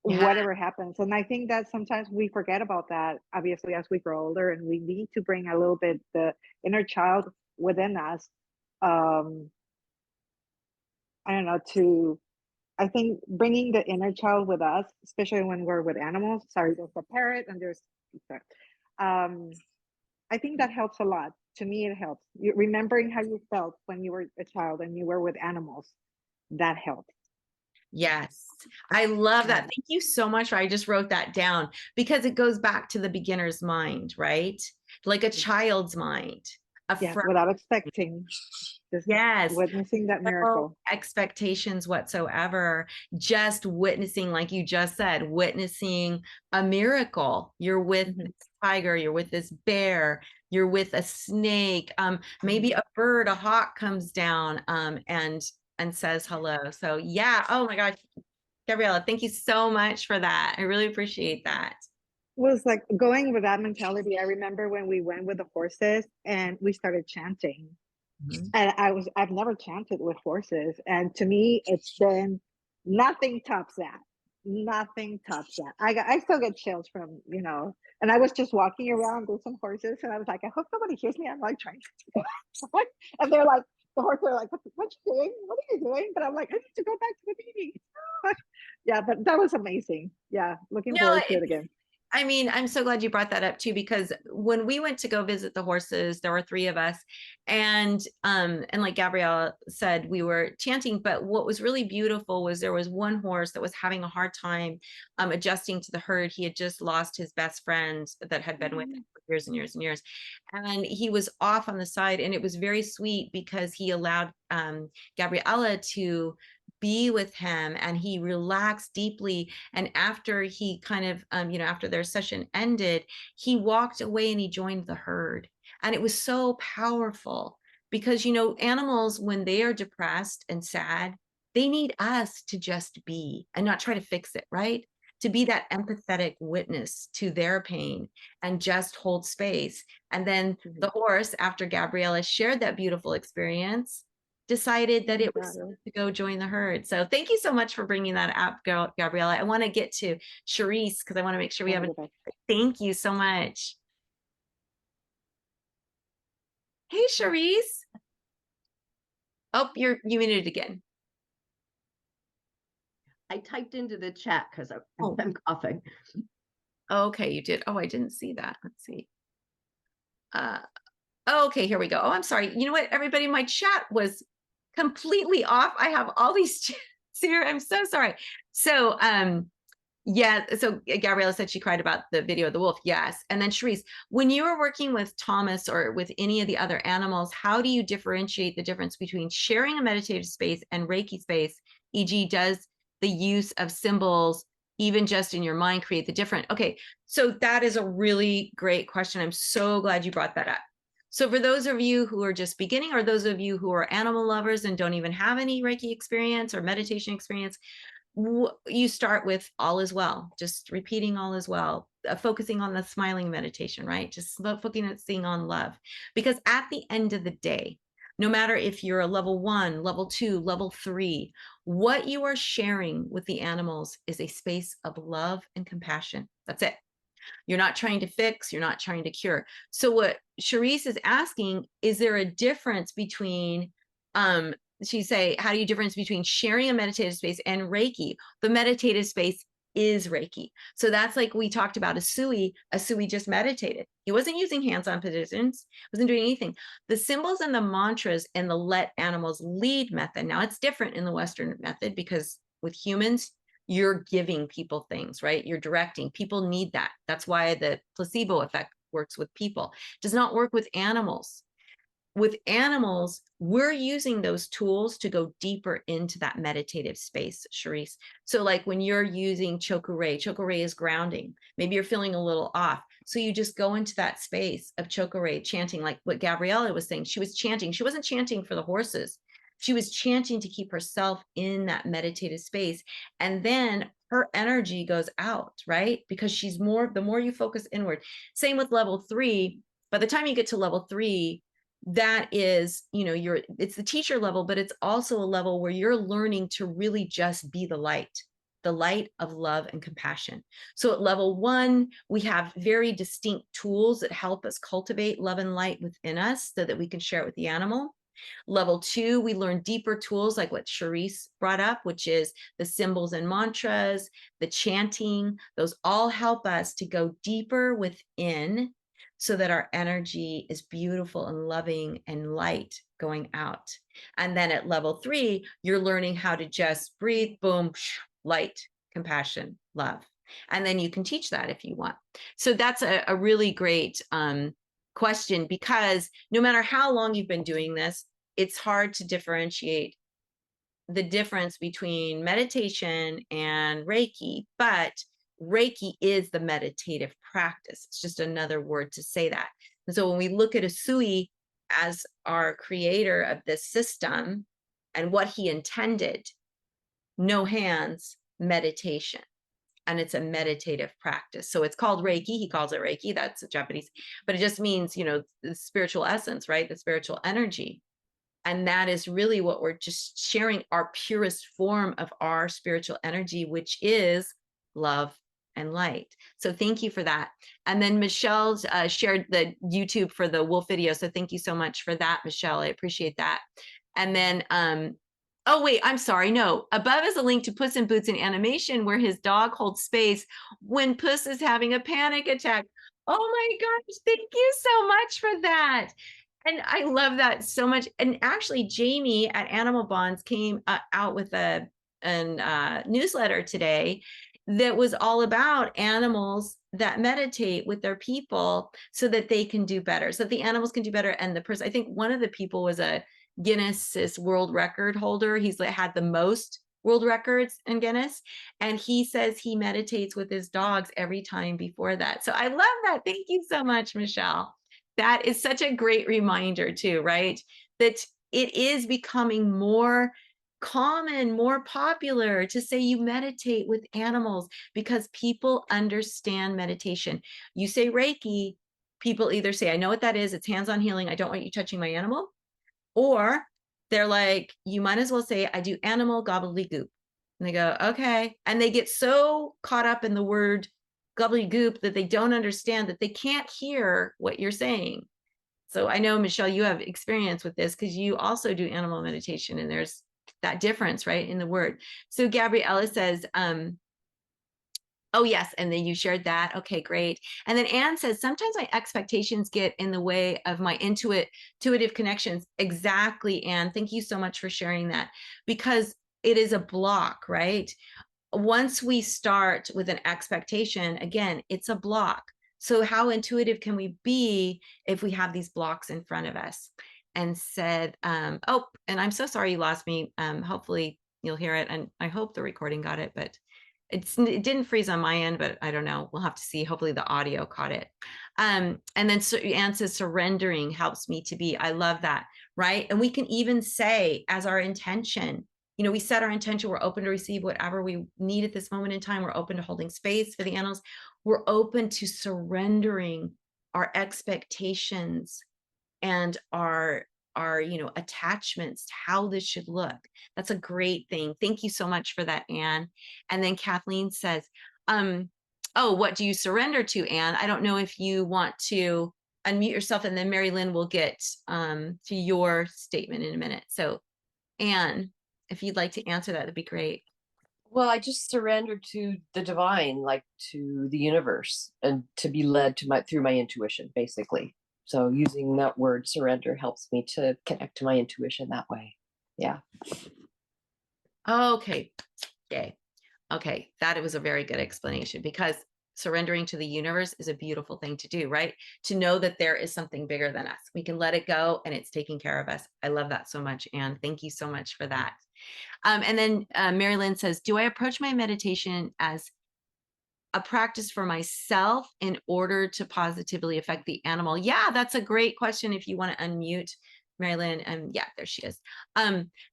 Yeah. whatever happens. And I think that sometimes we forget about that, obviously, as we grow older, and we need to bring a little bit the inner child within us. I don't know, I think bringing the inner child with us, especially when we're with animals. Sorry, there's a parrot and there's, I think that helps a lot. To me, it helps. Remembering how you felt when you were a child and you were with animals, that helps. Yes, I love that. Thank you so much. I just wrote that down because it goes back to the beginner's mind, right? Like a child's mind. Yeah, without expecting, just witnessing that miracle. No expectations whatsoever. Just witnessing, like you just said, witnessing a miracle. You're with this tiger, you're with this bear, you're with a snake. Maybe a bird, a hawk comes down and says hello. So yeah, oh my gosh, Gabriella, thank you so much for that. I really appreciate that. Was like going with that mentality. I remember when we went with the horses and we started chanting. And I've never chanted with horses. And to me, it's been nothing tops that. Nothing tops that. I still get chills from, and I was just walking around with some horses and I was like, I hope nobody hears me. I'm like trying to, and they're like, the horses are like, what you doing? What are you doing? But I'm like, I need to go back to the meeting. Yeah, but that was amazing. Yeah. Looking forward to it again. I mean, I'm so glad you brought that up too, because when we went to go visit the horses, there were 3 of us, and like Gabriella said, we were chanting. But what was really beautiful was there was one horse that was having a hard time adjusting to the herd. He had just lost his best friend that had been with him for years and years and years, and he was off on the side. And it was very sweet because he allowed Gabriella to be with him, and he relaxed deeply. And after he kind of after their session ended, he walked away and he joined the herd. And it was so powerful because animals, when they are depressed and sad, they need us to just be and not try to fix it, right? To be that empathetic witness to their pain and just hold space. And then the horse, after Gabriella shared that beautiful experience, decided that it was to go join the herd. So thank you so much for bringing that up, Gabriella. I want to get to Charisse because I want to make sure we have it. Thank you so much. Hey, Charisse. Oh, you muted again. I typed into the chat because I'm coughing. Okay, you did. Oh, I didn't see that. Let's see. Okay, here we go. Oh, I'm sorry. You know what, everybody? My chat was completely off. I have all these chats here. I'm so sorry. So Yeah. So Gabriella said she cried about the video of the wolf. Yes. And then Sharice, when you are working with Thomas or with any of the other animals, how do you differentiate the difference between sharing a meditative space and Reiki space? E.g., does the use of symbols, even just in your mind, create the different? Okay. So that is a really great question. I'm so glad you brought that up. So for those of you who are just beginning, or those of you who are animal lovers and don't even have any Reiki experience or meditation experience, you start with all is well, just repeating all is well, focusing on the smiling meditation, right? Just focusing on love. Because at the end of the day, no matter if you're a level 1, level 2, level 3, what you are sharing with the animals is a space of love and compassion. That's it. You're not trying to fix, you're not trying to cure. So what Sharice is asking, is there a difference between, she say, how do you difference between sharing a meditative space and Reiki? The meditative space is Reiki. So that's like we talked about Asui just meditated. He wasn't using hands-on positions, wasn't doing anything. The symbols and the mantras and the let animals lead method. Now it's different in the Western method because with humans, you're giving people things, right? You're directing. People need that. That's why the placebo effect works with people. It does not work with animals. With animals, we're using those tools to go deeper into that meditative space, Sharice. So like when you're using Chokurei is grounding. Maybe you're feeling a little off. So you just go into that space of Chokurei chanting, like what Gabriella was saying. She was chanting. She wasn't chanting for the horses. She was chanting to keep herself in that meditative space. And then her energy goes out, right? Because she's the more you focus inward. Same with level 3. By the time you get to level 3, that is, it's the teacher level, but it's also a level where you're learning to really just be the light of love and compassion. So at level 1, we have very distinct tools that help us cultivate love and light within us so that we can share it with the animal. Level 2, we learn deeper tools like what Sharice brought up, which is the symbols and mantras, the chanting. Those all help us to go deeper within so that our energy is beautiful and loving and light going out. And then at level 3, you're learning how to just breathe, boom, light, compassion, love. And then you can teach that if you want. So that's a really great question, because no matter how long you've been doing this, it's hard to differentiate the difference between meditation and Reiki, but Reiki is the meditative practice. It's just another word to say that. And so when we look at Asui as our creator of this system and what he intended, no hands, meditation. And it's a meditative practice. So it's called Reiki. He calls it Reiki. That's Japanese, but it just means, the spiritual essence, right? The spiritual energy. And that is really what we're just sharing, our purest form of our spiritual energy, which is love and light. So thank you for that. And then Michelle shared the YouTube for the wolf video. So thank you so much for that, Michelle. I appreciate that. And then, oh, wait, I'm sorry. No, above is a link to Puss in Boots in animation where his dog holds space when Puss is having a panic attack. Oh my gosh, thank you so much for that. And I love that so much. And actually, Jamie at Animal Bonds came out with a newsletter today that was all about animals that meditate with their people so that they can do better, so that the animals can do better. And the person, I think one of the people was a Guinness world record holder. He's had the most world records in Guinness. And he says he meditates with his dogs every time before that. So I love that. Thank you so much, Michelle. That is such a great reminder too, right? That it is becoming more common, more popular to say you meditate with animals because people understand meditation. You say Reiki, people either say, I know what that is. It's hands-on healing. I don't want you touching my animal. Or they're like, you might as well say, I do animal gobbledygook. And they go, okay. And they get so caught up in the word gobbledygook that they don't understand, that they can't hear what you're saying. So I know, Michelle, you have experience with this because you also do animal meditation, and there's that difference, right, in the word. So Gabriella says, oh, yes. And then you shared that. Okay, great. And then Anne says, sometimes my expectations get in the way of my intuitive connections. Exactly, Anne. Thank you so much for sharing that, because it is a block, right? once we start with an expectation, again, it's a block. So how intuitive can we be if we have these blocks in front of us? And said, oh, and I'm so sorry you lost me. Hopefully you'll hear it. And I hope the recording got it, but it didn't freeze on my end, but I don't know. We'll have to see. Hopefully the audio caught it. And then Anne says, surrendering helps me to be. I love that, right? And we can even say as our intention, you know, we set our intention, we're open to receive whatever we need at this moment in time. We're open to holding space for the animals. We're open to surrendering our expectations and our you know, attachments to how this should look. That's a great thing. Thank you so much for that, Anne. And then Kathleen says, oh, what do you surrender to, Anne? I don't know if you want to unmute yourself, and then Mary Lynn will get to your statement in a minute. So Anne, if you'd like to answer that, that'd be great. Well, I just surrender to the divine, like to the universe, and to be led to through my intuition, basically. So using that word surrender helps me to connect to my intuition that way. Yeah. Okay. Yay. Okay. That was a very good explanation, because surrendering to the universe is a beautiful thing to do, right? To know that there is something bigger than us. We can let it go and it's taking care of us. I love that so much, Anne. Thank you so much for that. And then Mary Lynn says, do I approach my meditation as a practice for myself in order to positively affect the animal? Yeah, that's a great question. If you want to unmute Mary Lynn, yeah, there she is.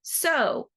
So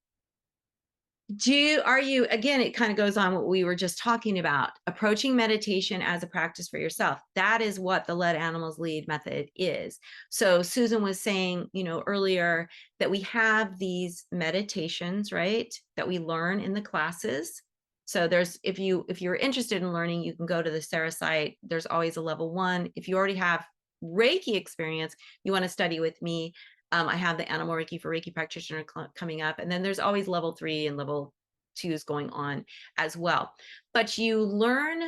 are you, again, it kind of goes on what we were just talking about, approaching meditation as a practice for yourself. That is what the Let Animals Lead method is. So Susan was saying, you know, earlier that we have these meditations, right, that we learn in the classes. So there's, if you're interested in learning, you can go to the Sarah site. There's always a level 1. If you already have Reiki experience, you want to study with me, I have the Animal Reiki for Reiki practitioner coming up. And then there's always level 3 and level 2s going on as well. But you learn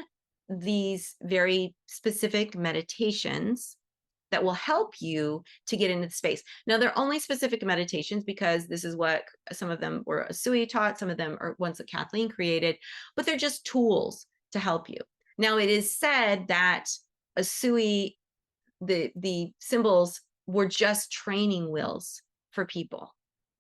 these very specific meditations that will help you to get into the space. Now, they're only specific meditations because this is what some of them were Asui taught, some of them are ones that Kathleen created, but they're just tools to help you. Now, it is said that Asui, the symbols were just training wheels for people.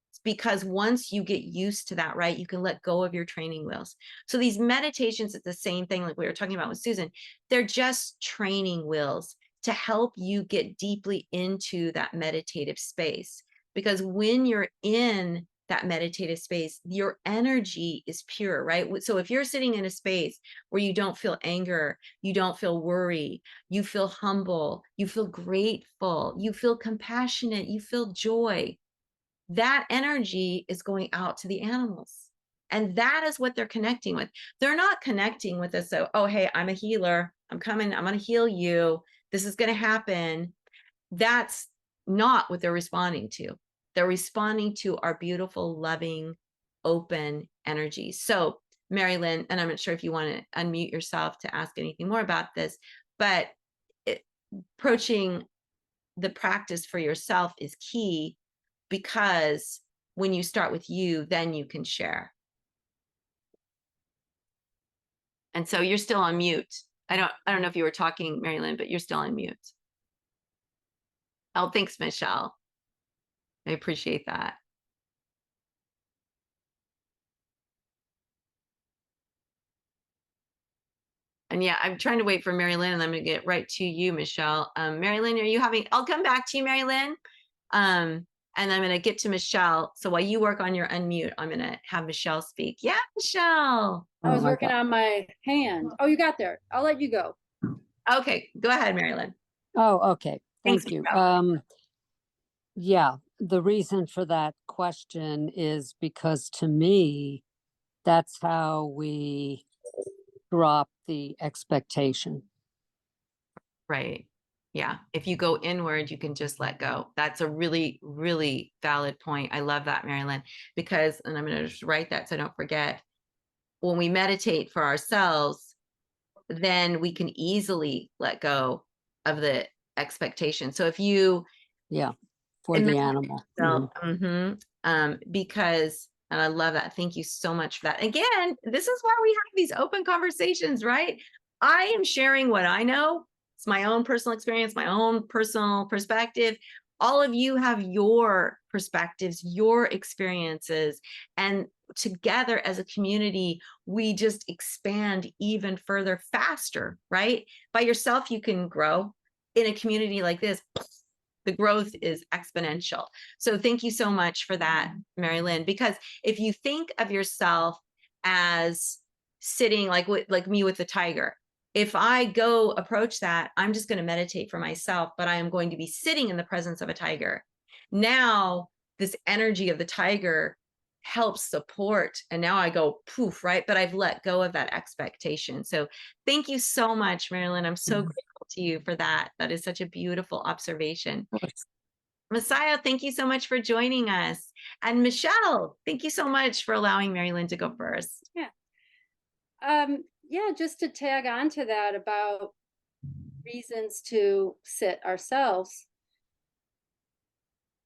It's because once you get used to that, right, you can let go of your training wheels. So these meditations, it's the same thing like we were talking about with Susan. They're just training wheels to help you get deeply into that meditative space. Because when you're in that meditative space, your energy is pure, right? So if you're sitting in a space where you don't feel anger, you don't feel worry, you feel humble, you feel grateful, you feel compassionate, you feel joy, that energy is going out to the animals. And that is what they're connecting with. They're not connecting with us. So, oh, hey, I'm a healer. I'm coming. I'm going to heal you. This is going to happen. That's not what they're responding to. They're responding to our beautiful, loving, open energy. So, Mary Lynn, and I'm not sure if you want to unmute yourself to ask anything more about this, but approaching the practice for yourself is key, because when you start with you, then you can share. And so you're still on mute. I don't know if you were talking, Mary Lynn, but you're still on mute. Oh, thanks, Michelle. I appreciate that. And yeah, I'm trying to wait for Mary Lynn, and I'm going to get right to you, Michelle. Mary Lynn, are you having, I'll come back to you, Mary Lynn. And I'm going to get to Michelle. So while you work on your unmute, I'm going to have Michelle speak. Yeah, Michelle. I was working on my hand. Oh, you got there. I'll let you go. Okay, go ahead, Mary Lynn. Oh, okay. Thanks, Thank you. Michelle. Yeah, the reason for that question is because to me, that's how we drop the expectation. Right. Yeah. If you go inward, you can just let go. That's a really, really valid point. I love that, Mary Lynn, because, and I'm going to just write that so I don't forget, when we meditate for ourselves, then we can easily let go of the expectation. So if you, yeah, for the animal. because And I love that. Thank you so much for that. Again, this is why we have these open conversations, right? I am sharing what I know. It's my own personal experience, my own personal perspective. All of you have your perspectives, your experiences, and together as a community, we just expand even further faster, right? By yourself, you can grow. In a community like this, the growth is exponential. So thank you so much for that, Mary Lynn, because if you think of yourself as sitting like me with the tiger, if I go approach that, I'm just going to meditate for myself, but I am going to be sitting in the presence of a tiger. Now, this energy of the tiger helps support. And now I go poof, right? But I've let go of that expectation. So thank you so much, Marilyn. I'm so grateful to you for that. That is such a beautiful observation. Messiah, thank you so much for joining us. And Michelle, thank you so much for allowing Marilyn to go first. Yeah, just to tag on to that about reasons to sit ourselves.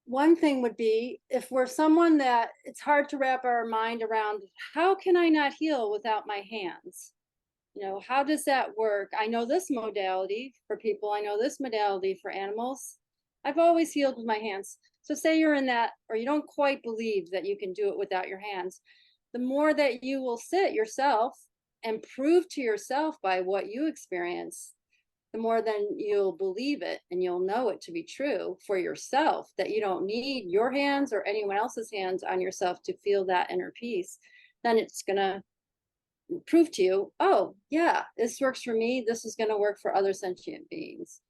One thing would be if we're someone that it's hard to wrap our mind around, how can I not heal without my hands? You know, how does that work? I know this modality for people, I know this modality for animals. I've always healed with my hands. So say you're in that, or you don't quite believe that you can do it without your hands. The more that you will sit yourself and prove to yourself by what you experience, the more then you'll believe it and you'll know it to be true for yourself, that you don't need your hands or anyone else's hands on yourself to feel that inner peace. Then it's going to prove to you, oh, yeah, this works for me. This is going to work for other sentient beings.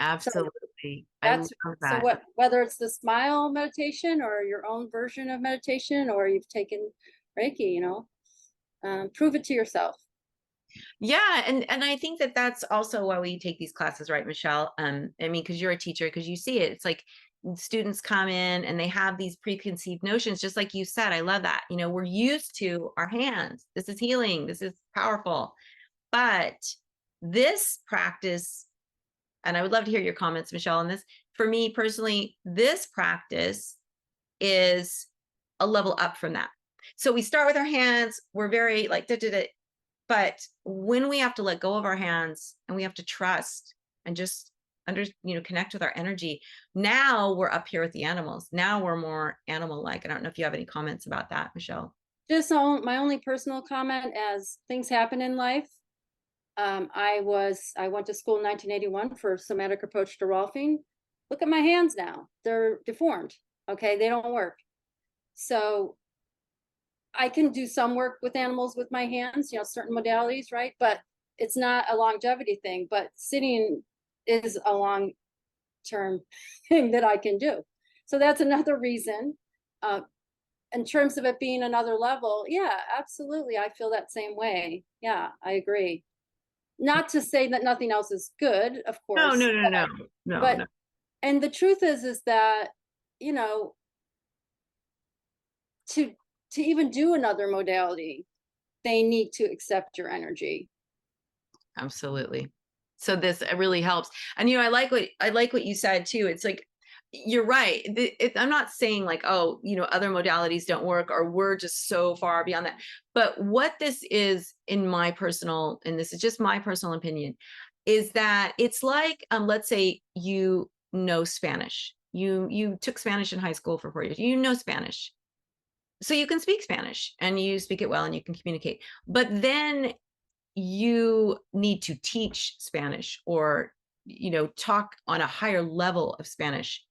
Absolutely. That's I love that. so whether it's the smile meditation or your own version of meditation, or you've taken Reiki, you know, prove it to yourself. Yeah, and I think that that's also why we take these classes, right, Michelle? I mean, because you're a teacher, because you see it. It's like students come in and they have these preconceived notions, just like you said. I love that. You know, we're used to our hands. This is healing. This is powerful. But this practice, and I would love to hear your comments, Michelle, on this. For me personally, this practice is a level up from that. So we start with our hands. We're very like, but when we have to let go of our hands and we have to trust and just connect with our energy, now we're up here with the animals. Now we're more animal-like. I don't know if you have any comments about that, Michelle. Just my only personal comment, as things happen in life. I went to school in 1981 for somatic approach to rolfing. Look at my hands now. They're deformed. Okay, they don't work. So I can do some work with animals with my hands, you know, certain modalities, right? But it's not a longevity thing, but sitting is a long-term thing that I can do. So that's another reason. In terms of it being another level, yeah, absolutely. I feel that same way. Yeah, I agree. Not to say that nothing else is good, of course. No. And the truth is that, you know, to even do another modality, they need to accept your energy. Absolutely. So this really helps. And I like what you said too. It's like, you're right. I'm not saying like, oh, other modalities don't work or we're just so far beyond that. But what this is, and this is just my personal opinion, is that it's like, let's say you know Spanish. You took Spanish in high school for 4 years. You know Spanish. So you can speak Spanish and you speak it well and you can communicate. But then you need to teach Spanish or, talk on a higher level of Spanish.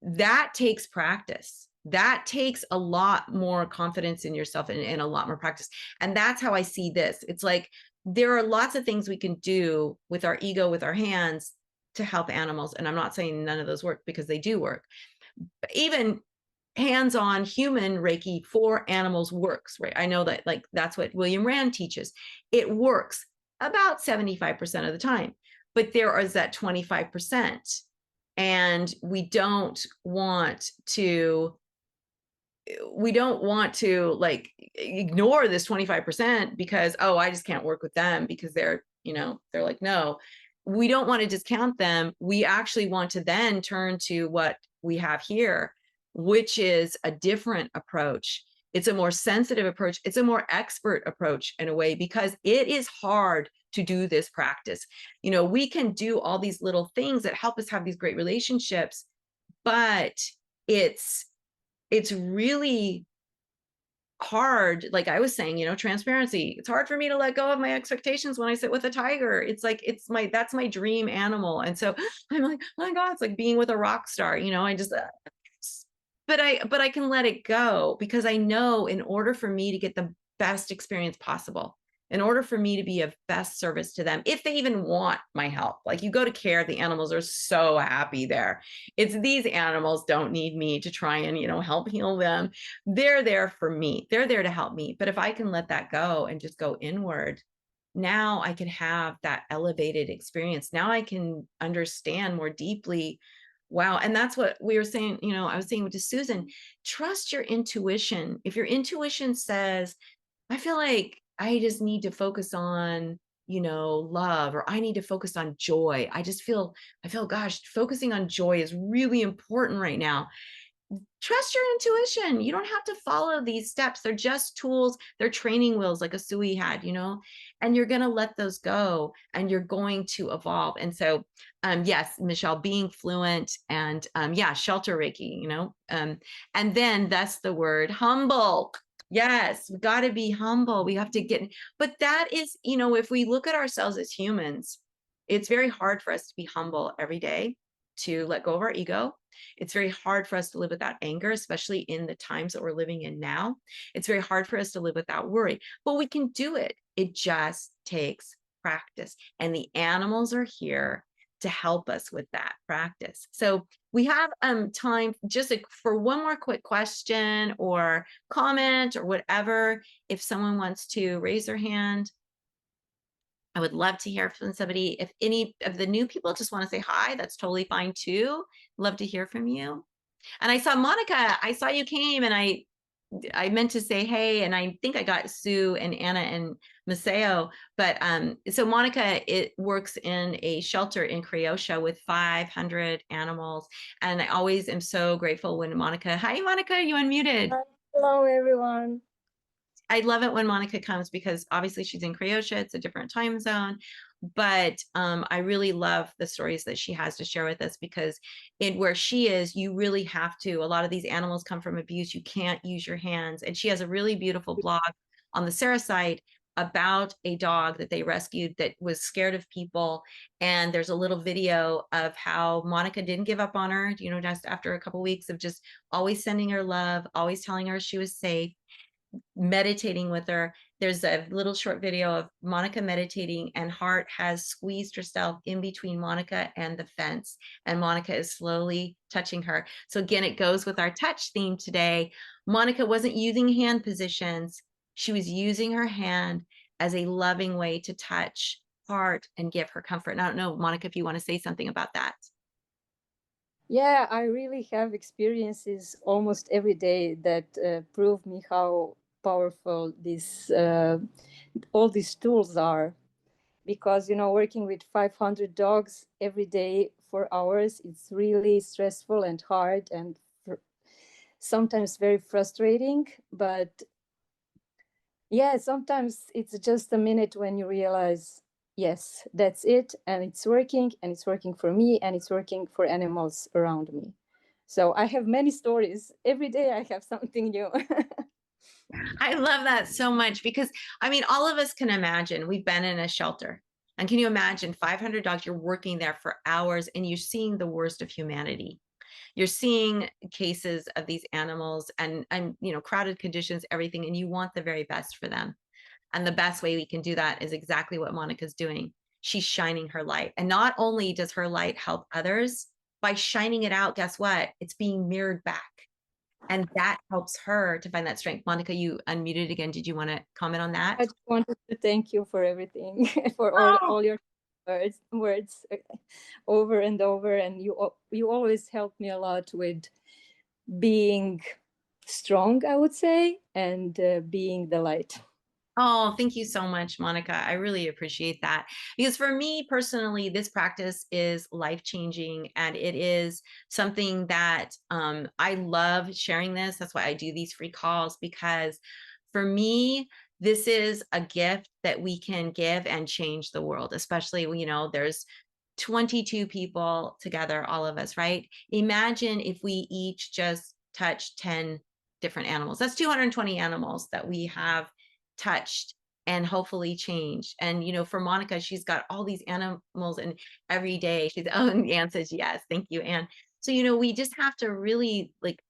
That takes practice. That takes a lot more confidence in yourself and a lot more practice. And that's how I see this. It's like, there are lots of things we can do with our ego, with our hands to help animals. And I'm not saying none of those work, because they do work. But even hands-on human Reiki for animals works, right? I know that, like, that's what William Rand teaches. It works about 75% of the time, but there is that 25%. And we don't want to like ignore this 25% because, oh, I just can't work with them because they're like, no, we don't want to discount them. We actually want to then turn to what we have here, which is a different approach. It's a more sensitive approach. It's a more expert approach in a way, because it is hard to do this practice. You know, we can do all these little things that help us have these great relationships, but it's really hard. Like I was saying, you know, transparency. It's hard for me to let go of my expectations when I sit with a tiger. It's like, that's my dream animal. And so I'm like, oh my God, it's like being with a rock star, you know, I just, but I can let it go, because I know in order for me to get the best experience possible, in order for me to be of best service to them, if they even want my help, like you go to care, the animals are so happy there. It's these animals don't need me to try and, you know, help heal them. They're there for me. They're there to help me. But if I can let that go and just go inward, now I can have that elevated experience. Now I can understand more deeply. Wow. And that's what we were saying, you know, I was saying to Susan, trust your intuition. If your intuition says, I feel like I just need to focus on, you know, love, or I need to focus on joy. I feel, gosh, focusing on joy is really important right now. Trust your intuition. You don't have to follow these steps. They're just tools. They're training wheels like a Sui had, you know, and you're going to let those go and you're going to evolve. And so, yes, Michelle, being fluent and yeah, shelter Reiki, you know, and then that's the word humble. Yes, we got to be humble. We have to get, but that is, you know, if we look at ourselves as humans, it's very hard for us to be humble every day, to let go of our ego. It's very hard for us to live without anger, especially in the times that we're living in now. It's very hard for us to live without worry, but we can do it. It just takes practice. And the animals are here to help us with that practice. So we have time just for one more quick question or comment or whatever. If someone wants to raise their hand, I would love to hear from somebody. If any of the new people just want to say hi, that's totally fine too. Love to hear from you. And I saw Monica, I saw you came, and I meant to say hey, and I think I got Sue and Anna and Maceo. But so Monica, it works in a shelter in Croatia with 500 animals. And I always am so grateful when Monica, hi Monica, you unmuted. Hello, everyone. I love it when Monica comes, because obviously she's in Croatia. It's a different time zone, but I really love the stories that she has to share with us, because in where she is, you really have to, a lot of these animals come from abuse. You can't use your hands. And she has a really beautiful blog on the Sarah site about a dog that they rescued that was scared of people. And there's a little video of how Monica didn't give up on her, you know, just after a couple of weeks of just always sending her love, always telling her she was safe, meditating with her. There's a little short video of Monica meditating, and Hart has squeezed herself in between Monica and the fence, and Monica is slowly touching her. So again, it goes with our touch theme today. Monica wasn't using hand positions. She was using her hand as a loving way to touch Hart and give her comfort. And I don't know, Monica, if you want to say something about that. Yeah, I really have experiences almost every day that prove me how powerful all these tools are. Because, you know, working with 500 dogs every day for hours, it's really stressful and hard and sometimes very frustrating. But yeah, sometimes it's just a minute when you realize, yes, that's it, and it's working for me, and it's working for animals around me. So I have many stories. Every day I have something new. I love that so much, because I mean, all of us can imagine we've been in a shelter. And can you imagine 500 dogs? You're working there for hours and you're seeing the worst of humanity. You're seeing cases of these animals and you know, crowded conditions, everything, and you want the very best for them. And the best way we can do that is exactly what Monica's doing. She's shining her light. And not only does her light help others, by shining it out, guess what? It's being mirrored back. And that helps her to find that strength. Monica, you unmuted again. Did you want to comment on that? I just wanted to thank you for everything, for all your words over and over. And you always help me a lot with being strong, I would say, and being the light. Oh, thank you so much, Monica. I really appreciate that. Because for me personally, this practice is life-changing, and it is something that I love sharing this. That's why I do these free calls, because for me, this is a gift that we can give and change the world, especially when, there's 22 people together, all of us, right? Imagine if we each just touch 10 different animals. That's 220 animals that we have touched and hopefully changed. And for Monica, she's got all these animals, and every day she's, oh, and Anne says yes, thank you, Anne. So we just have to really like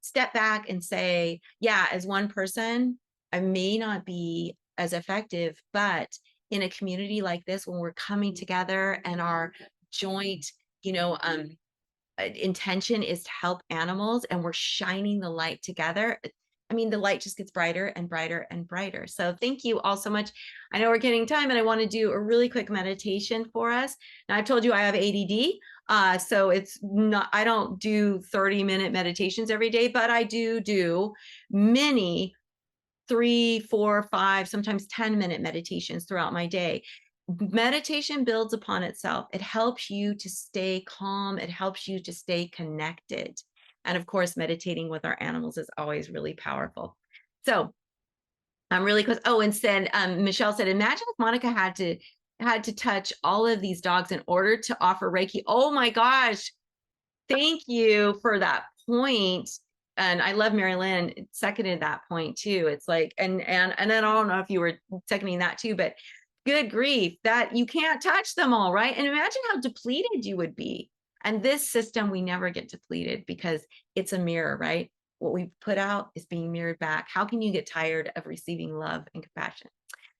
step back and say, yeah, as one person, I may not be as effective, but in a community like this, when we're coming together and our joint, you know, um, intention is to help animals, and we're shining the light together, I mean, the light just gets brighter and brighter and brighter. So thank you all so much. I know we're getting time, and I want to do a really quick meditation for us. Now, I've told you I have ADD. So it's not, I don't do 30-minute meditations every day, but I do many 3, 4, 5, sometimes 10-minute meditations throughout my day. Meditation builds upon itself. It helps you to stay calm. It helps you to stay connected. And of course, meditating with our animals is always really powerful. So I'm really close. Oh, and said Michelle said, imagine if Monica had to touch all of these dogs in order to offer Reiki. Oh my gosh. Thank you for that point. And I love Mary Lynn seconded that point too. It's like, and then I don't know if you were seconding that too, but good grief, that you can't touch them all, right? And imagine how depleted you would be. And this system, we never get depleted because it's a mirror, right? What we put out is being mirrored back. How can you get tired of receiving love and compassion?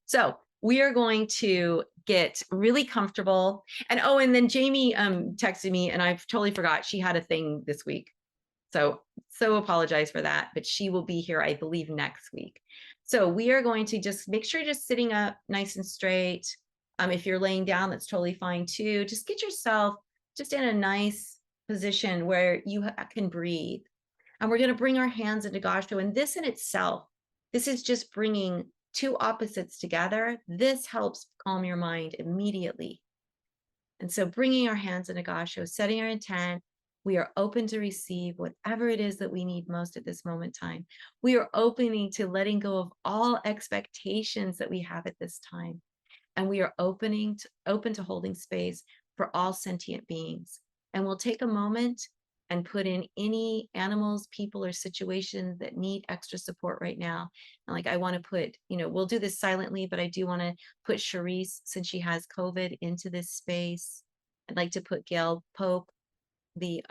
So we are going to get really comfortable. And oh, and then Jamie texted me, and I've totally forgot she had a thing this week. So apologize for that, but she will be here, I believe, next week. So we are going to just make sure you're just sitting up nice and straight. If you're laying down, that's totally fine too. Just get yourself just in a nice position where you can breathe. And we're going to bring our hands into Gasho. And this in itself, this is just bringing two opposites together. This helps calm your mind immediately. And so bringing our hands into Gasho, setting our intent, we are open to receive whatever it is that we need most at this moment in time. We are opening to letting go of all expectations that we have at this time. And we are open to holding space for all sentient beings. And we'll take a moment and put in any animals, people, or situations that need extra support right now. And like, I want to put, we'll do this silently, but I do want to put Charisse, since she has COVID, into this space. I'd like to put Gail Pope, the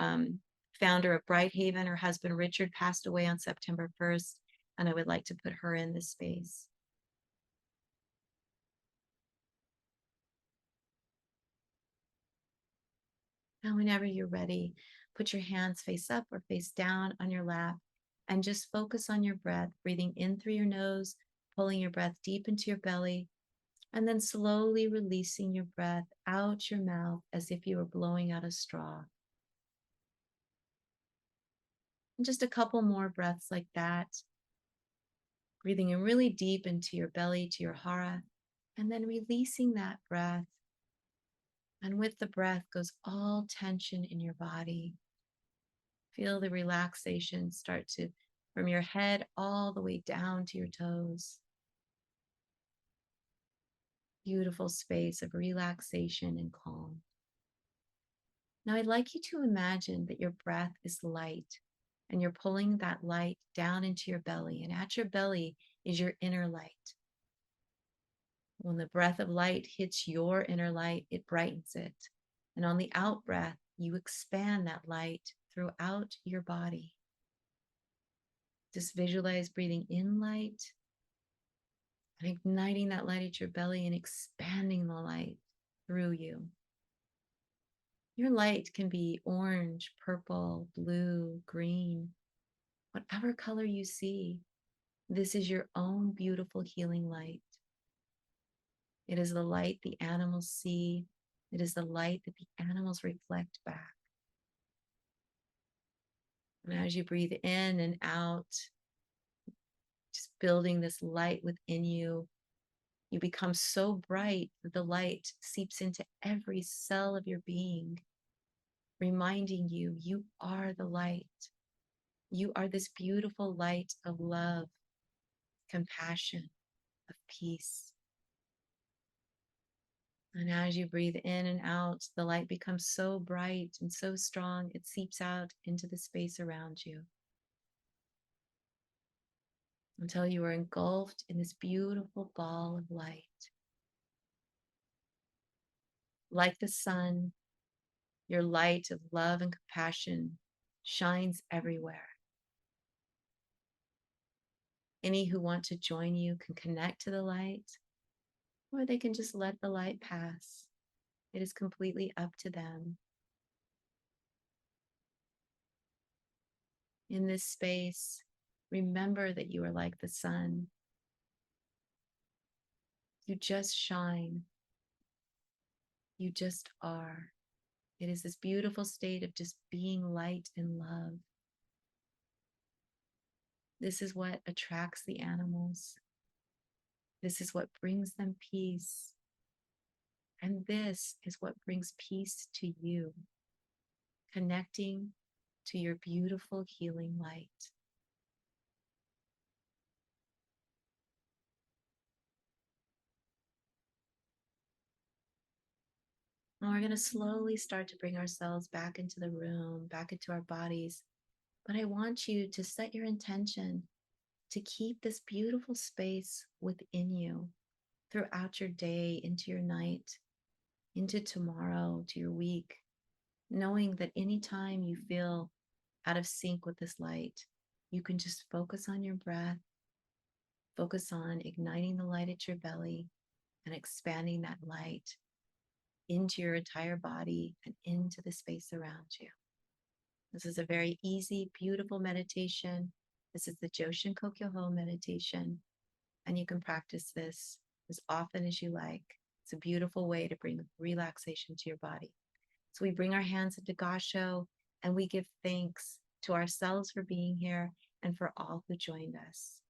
founder of Brighthaven. Her husband, Richard, passed away on September 1st. And I would like to put her in this space. And whenever you're ready, put your hands face up or face down on your lap and just focus on your breath, breathing in through your nose, pulling your breath deep into your belly, and then slowly releasing your breath out your mouth as if you were blowing out a straw. And just a couple more breaths like that, breathing in really deep into your belly, to your hara, and then releasing that breath. And with the breath goes all tension in your body. Feel the relaxation start to, from your head all the way down to your toes. Beautiful space of relaxation and calm. Now I'd like you to imagine that your breath is light, and you're pulling that light down into your belly, and at your belly is your inner light. When the breath of light hits your inner light, it brightens it. And on the out breath, you expand that light throughout your body. Just visualize breathing in light and igniting that light at your belly and expanding the light through you. Your light can be orange, purple, blue, green, whatever color you see. This is your own beautiful healing light. It is the light the animals see. It is the light that the animals reflect back. And as you breathe in and out, just building this light within you, You become so bright that the light seeps into every cell of your being, reminding you, you are the light. You are this beautiful light of love, compassion, of peace. And as you breathe in and out, the light becomes so bright and so strong, it seeps out into the space around you until you are engulfed in this beautiful ball of light. Like the sun, your light of love and compassion shines everywhere. Any who want to join you can connect to the light, or they can just let the light pass. It is completely up to them. In this space, remember that you are like the sun. You just shine. You just are. It is this beautiful state of just being light and love. This is what attracts the animals. This is what brings them peace. And this is what brings peace to you, connecting to your beautiful healing light. And we're going to slowly start to bring ourselves back into the room, back into our bodies. But I want you to set your intention to keep this beautiful space within you throughout your day, into your night, into tomorrow, to your week, knowing that anytime you feel out of sync with this light, you can just focus on your breath, focus on igniting the light at your belly and expanding that light into your entire body and into the space around you. This is a very easy, beautiful meditation. This is the Joshin Kokyoho meditation, and you can practice this as often as you like. It's a beautiful way to bring relaxation to your body. So we bring our hands into Gasho and we give thanks to ourselves for being here and for all who joined us.